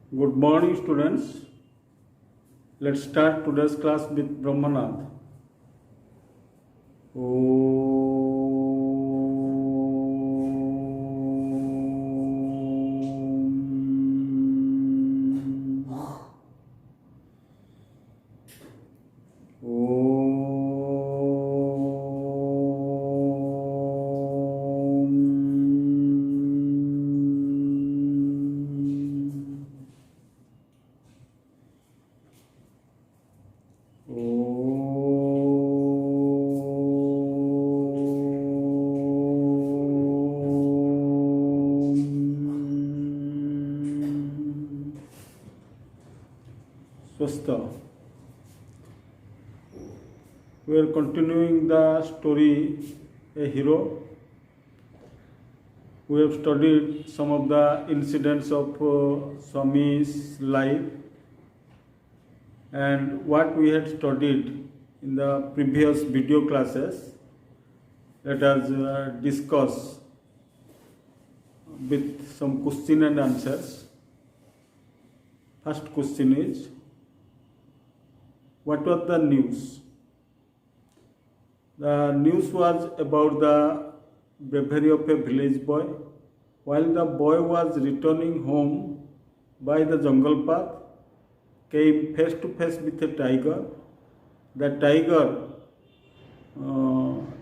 Good morning, students. Let's start today's class with Brahmanath. Swastha. We are continuing the story A Hero. We have studied some of the incidents of Swami's life and what we had studied in the previous video classes. Let us discuss with some question and answers. First question is, what was the news? The news was about the bravery of a village boy. While the boy was returning home by the jungle path, came face to face with a tiger. The tiger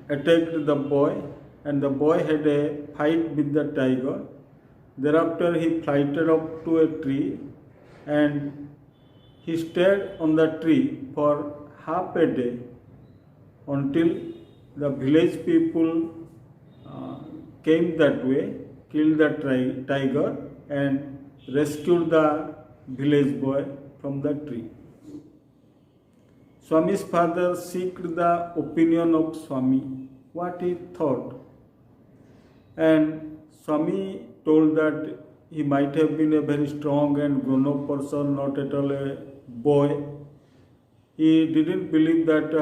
attacked the boy, and the boy had a fight with the tiger. Thereafter, he flighted up to a tree and he stayed on the tree for half a day until the village people came that way, killed the tiger and rescued the village boy from the tree. Swami's father sought the opinion of Swami, what he thought. And Swami told that he might have been a very strong and grown-up person, not at all a boy. He didn't believe that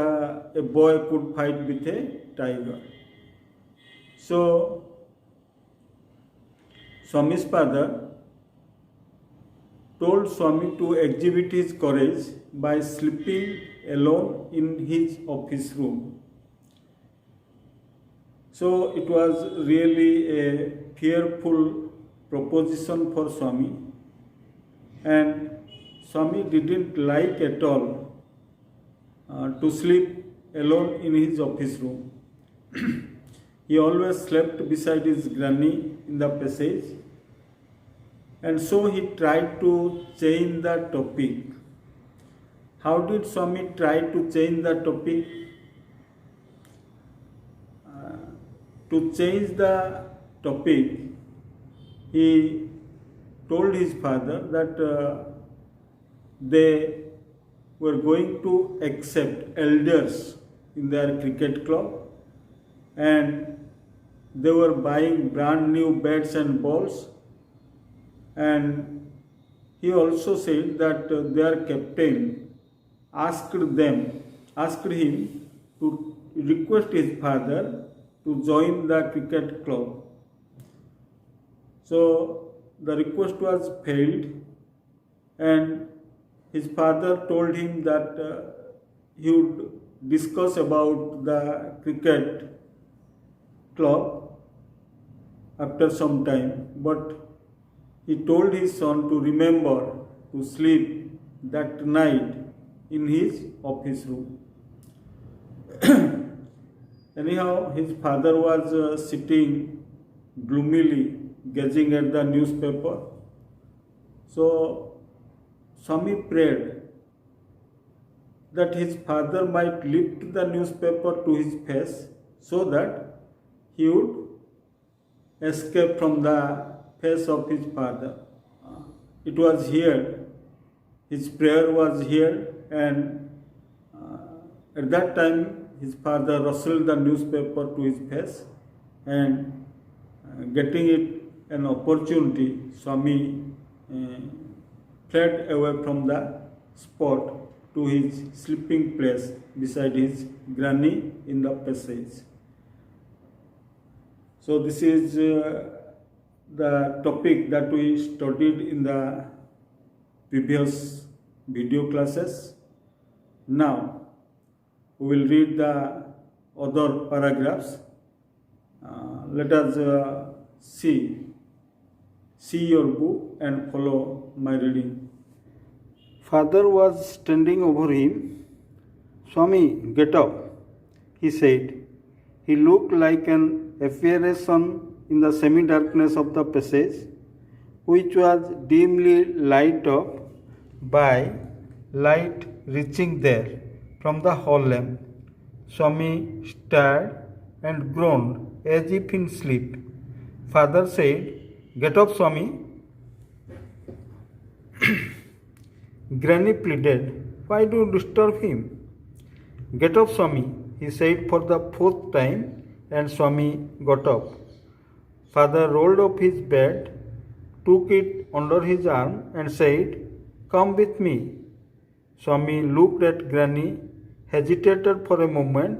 a boy could fight with a tiger. So, Swami's father told Swami to exhibit his courage by sleeping alone in his office room. So, it was really a fearful proposition for Swami, and Swami didn't like at all to sleep alone in his office room. He always slept beside his granny in the passage, and so he tried to change the topic. How did Swami try to change the topic? To change the topic, he told his father that they were going to accept elders in their cricket club, and they were buying brand new bats and balls, and he also said that their captain asked him to request his father to join the cricket club. So the request was failed, and his father told him that he would discuss about the cricket club after some time, but he told his son to remember to sleep that night in his office room. Anyhow, his father was sitting gloomily gazing at the newspaper. So Swami prayed that his father might lift the newspaper to his face so that he would escape from the face of his father. It was here, his prayer was here, and at that time his father rustled the newspaper to his face, and getting it an opportunity, Swami fled away from the spot to his sleeping place beside his granny in the passage. So this is the topic that we studied in the previous video classes. Now we will read the other paragraphs. Let us see your book and follow my reading. Father was standing over him. "Swami, get up," he said. He looked like an apparition in the semi-darkness of the passage, which was dimly lighted up by light reaching there from the hall lamp. Swami stared and groaned as if in sleep. Father said, "Get up, Swami." Granny pleaded, "Why do you disturb him?" "Get up, Swami," he said for the fourth time, and Swami got up. Father rolled up his bed, took it under his arm, and said, "Come with me." Swami looked at Granny, hesitated for a moment,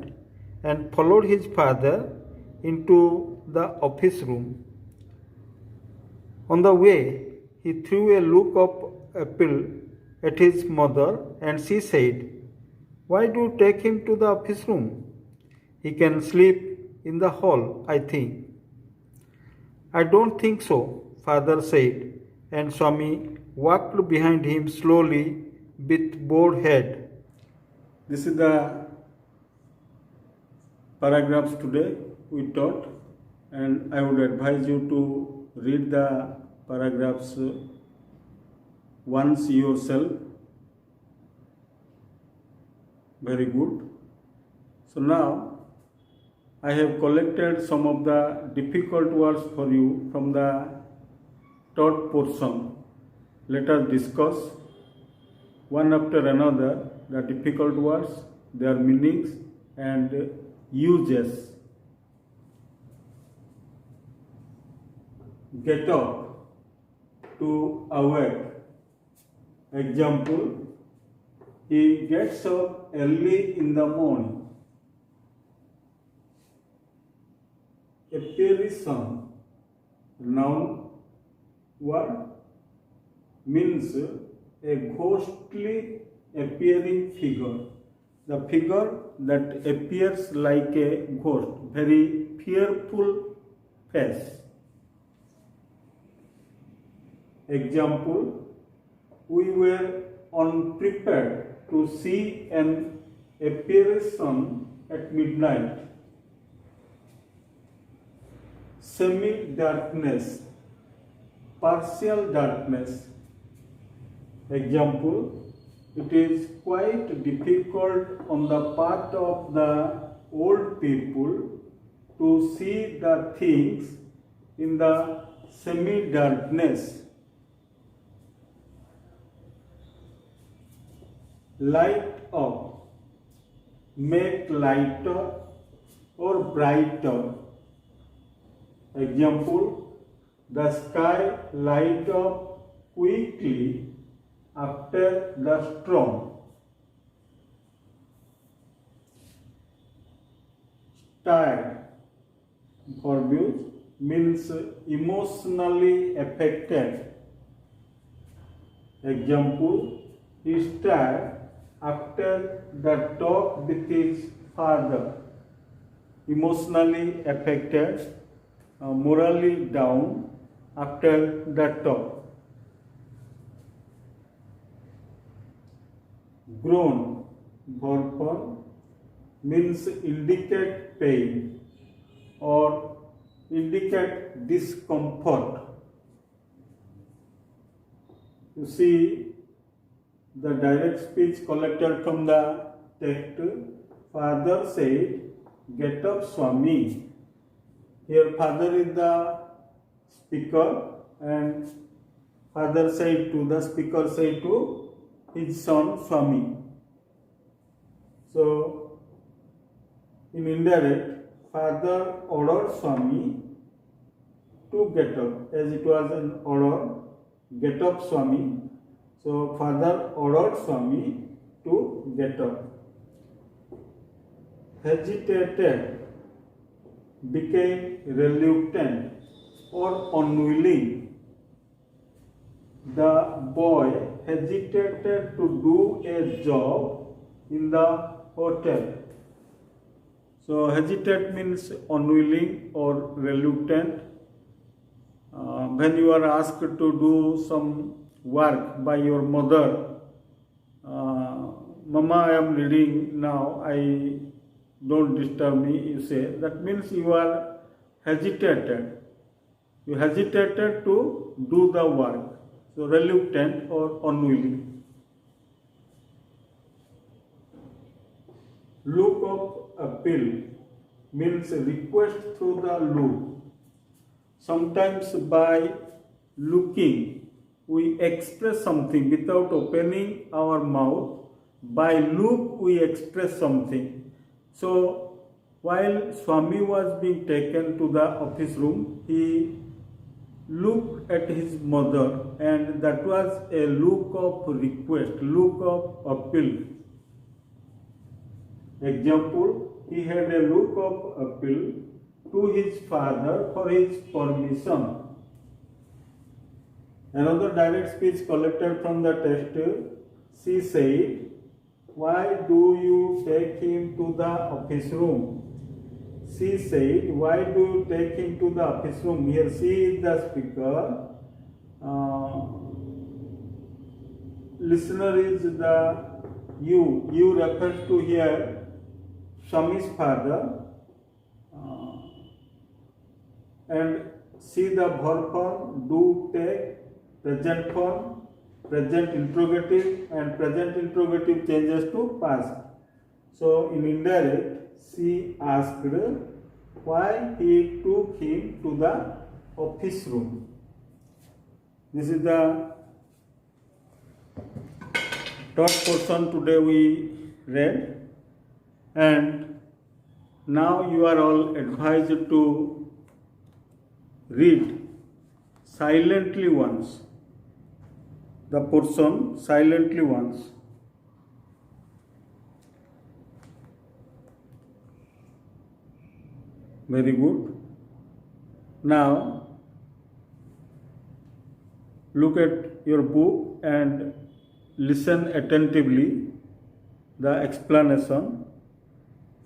and followed his father into the office room. On the way, he threw a look of appeal at his mother, and she said, "Why do you take him to the office room? He can sleep in the hall, I think." "I don't think so," Father said, and Swami walked behind him slowly with bowed head. This is the paragraphs today we taught, and I would advise you to read the paragraphs once yourself. Very good. So now I have collected some of the difficult words for you from the taught portion. Let us discuss one after another the difficult words, their meanings and uses. Get up, to awake. Example, he gets up early in the morning. Apparition, noun word, means a ghostly appearing figure. The figure that appears like a ghost, very fearful face. Example, we were unprepared to see an apparition at midnight. Semi-darkness, partial darkness. Example, it is quite difficult on the part of the old people to see the things in the semi-darkness. Light up, make lighter or brighter. Example, the sky light up quickly after the storm. Tired, verb means emotionally affected. Example, he stared after the talk with his father. Emotionally affected, morally down after the talk. Groan, verb form, means indicate pain or indicate discomfort. You see the direct speech collected from the text. Father said, "Get up, Swami." Here father is the speaker, and father said to the speaker, said to his son Swami. So in indirect, father ordered Swami to get up, as it was an order, "Get up, Swami." So father ordered Swami to get up. Hesitated, became reluctant or unwilling. the boy hesitated to do a job in the hotel. So hesitate means unwilling or reluctant. When you are asked to do some work by your mother, Mama, I am reading now, don't disturb me, you say, that means you are hesitated. You hesitated to do the work. So reluctant or unwilling. Look of appeal means request through the look. Sometimes by looking, we express something without opening our mouth. By look, we express something. So, while Swami was being taken to the office room, he looked at his mother, and that was a look of request, look of appeal. Example, he had a look of appeal to his father for his permission. Another direct speech collected from the text, she said, "Why do you take him to the office room?" She said, "Why do you take him to the office room?" Here she is the speaker. Listener is the you. You refers to here Swami's father. And see the verb form, do, take, present form, present interrogative, and present interrogative changes to past. So in indirect, she asked why he took him to the office room. This is the third portion today we read, and now you are all advised to read silently once, the portion silently once. Very good. Now look at your book and listen attentively the explanation.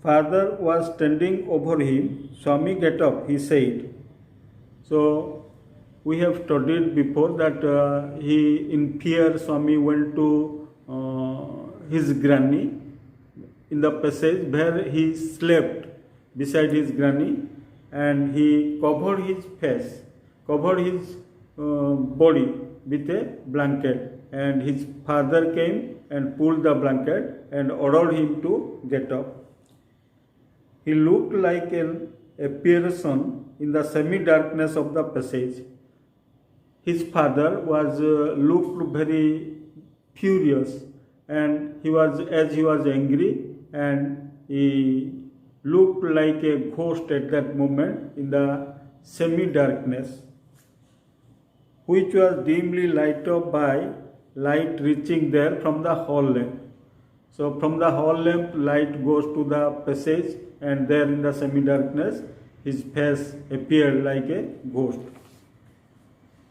Father was standing over him. Swami, get up, he said. So we have studied before that he in fear Swami went to his granny in the passage where he slept beside his granny, and he covered his face, covered his body with a blanket, and his father came and pulled the blanket and ordered him to get up. He looked like an apparition in the semi-darkness of the passage. His father was looked very furious, and he was angry, and he looked like a ghost at that moment in the semi-darkness, which was dimly lighted up by light reaching there from the hall lamp. So from the hall lamp, light goes to the passage, and there in the semi-darkness, his face appeared like a ghost.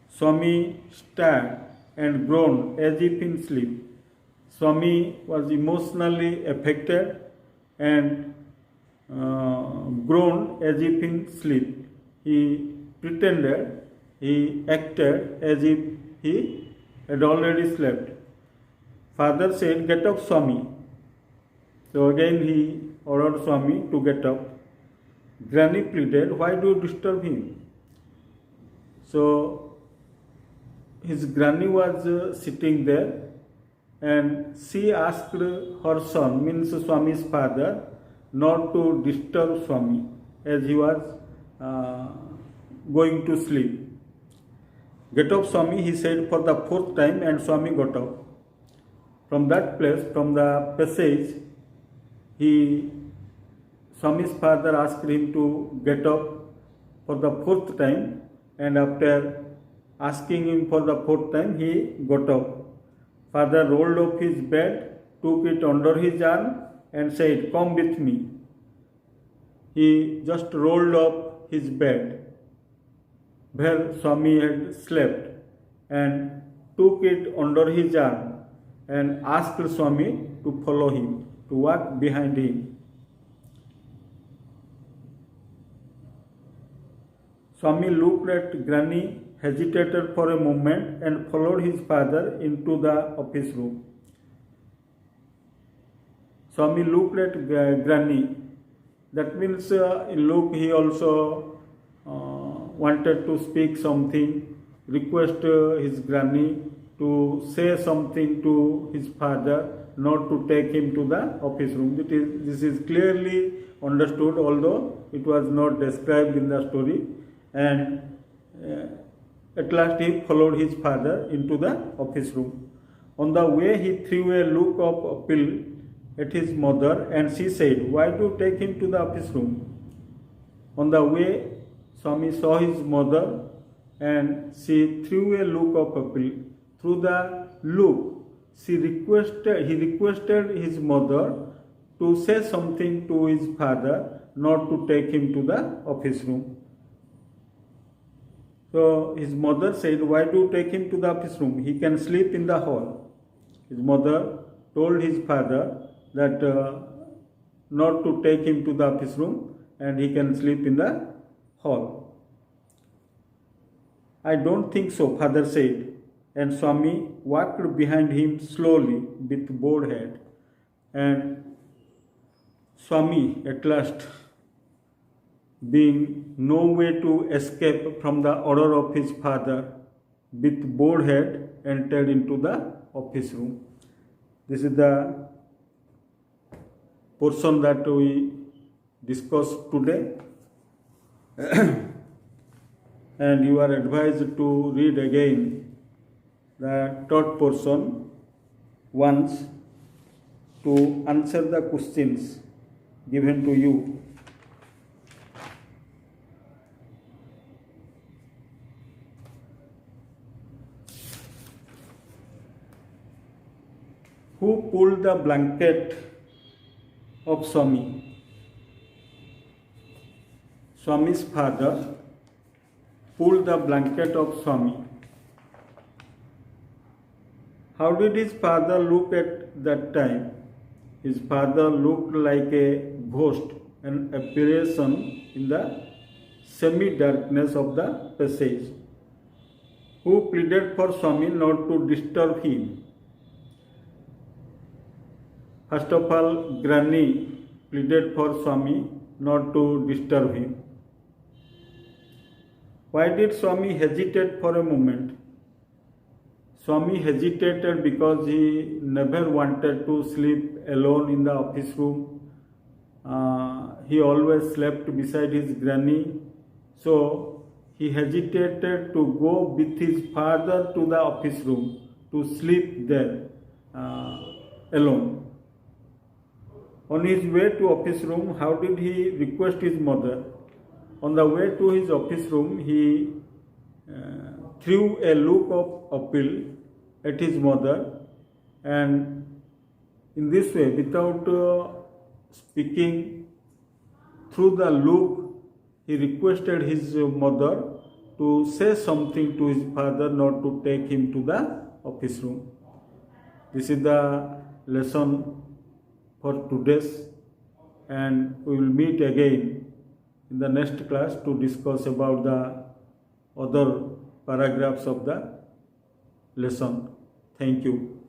Swami stared and groaned as if in sleep. Swami was emotionally affected and groaned as if in sleep. He pretended, he acted as if he had already slept. Father said, "Get up, Swami." So again he ordered Swami to get up. Granny pleaded, "Why do you disturb him?" So his granny was sitting there, and she asked her son, means Swami's father, not to disturb Swami as he was going to sleep. "Get up, Swami," he said for the fourth time, and Swami got up. From that place, from the passage, Swami's father asked him to get up for the fourth time, and after asking him for the fourth time, he got up. Father rolled up his bed, took it under his arm, and said, "Come with me." He just rolled up his bed where Swami had slept, and took it under his arm and asked Swami to follow him, to walk behind him. Swami looked at Granny, hesitated for a moment, and followed his father into the office room. Swami looked at Granny. That means look, he also wanted to speak something, request his Granny to say something to his father, not to take him to the office room. This is clearly understood, although it was not described in the story. And at last he followed his father into the office room. On the way, he threw a look of appeal at his mother, and she said, "Why do you take him to the office room?" On the way, Swami saw his mother, and she threw a look of appeal. Through the look, he requested his mother to say something to his father, not to take him to the office room. So his mother said, "Why do you take him to the office room? He can sleep in the hall." His mother told his father that not to take him to the office room and he can sleep in the hall. "I don't think so," father said, and Swami walked behind him slowly with bowed head. And Swami at last, being no way to escape from the order of his father, with bowed head entered into the office room. This is the portion that we discussed today. And you are advised to read again the third portion once to answer the questions given to you. Who pulled the blanket of Swami? Swami's father pulled the blanket of Swami. How did his father look at that time? His father looked like a ghost, an apparition in the semi-darkness of the passage. Who pleaded for Swami not to disturb him? First of all, Granny pleaded for Swami not to disturb him. Why did Swami hesitate for a moment? Swami hesitated because he never wanted to sleep alone in the office room. He always slept beside his Granny. So he hesitated to go with his father to the office room to sleep there alone. On his way to office room, how did he request his mother? On the way to his office room, he threw a look of appeal at his mother, and in this way, without speaking, through the look, he requested his mother to say something to his father, not to take him to the office room. This is the lesson for today's, and we will meet again in the next class to discuss about the other paragraphs of the lesson. Thank you.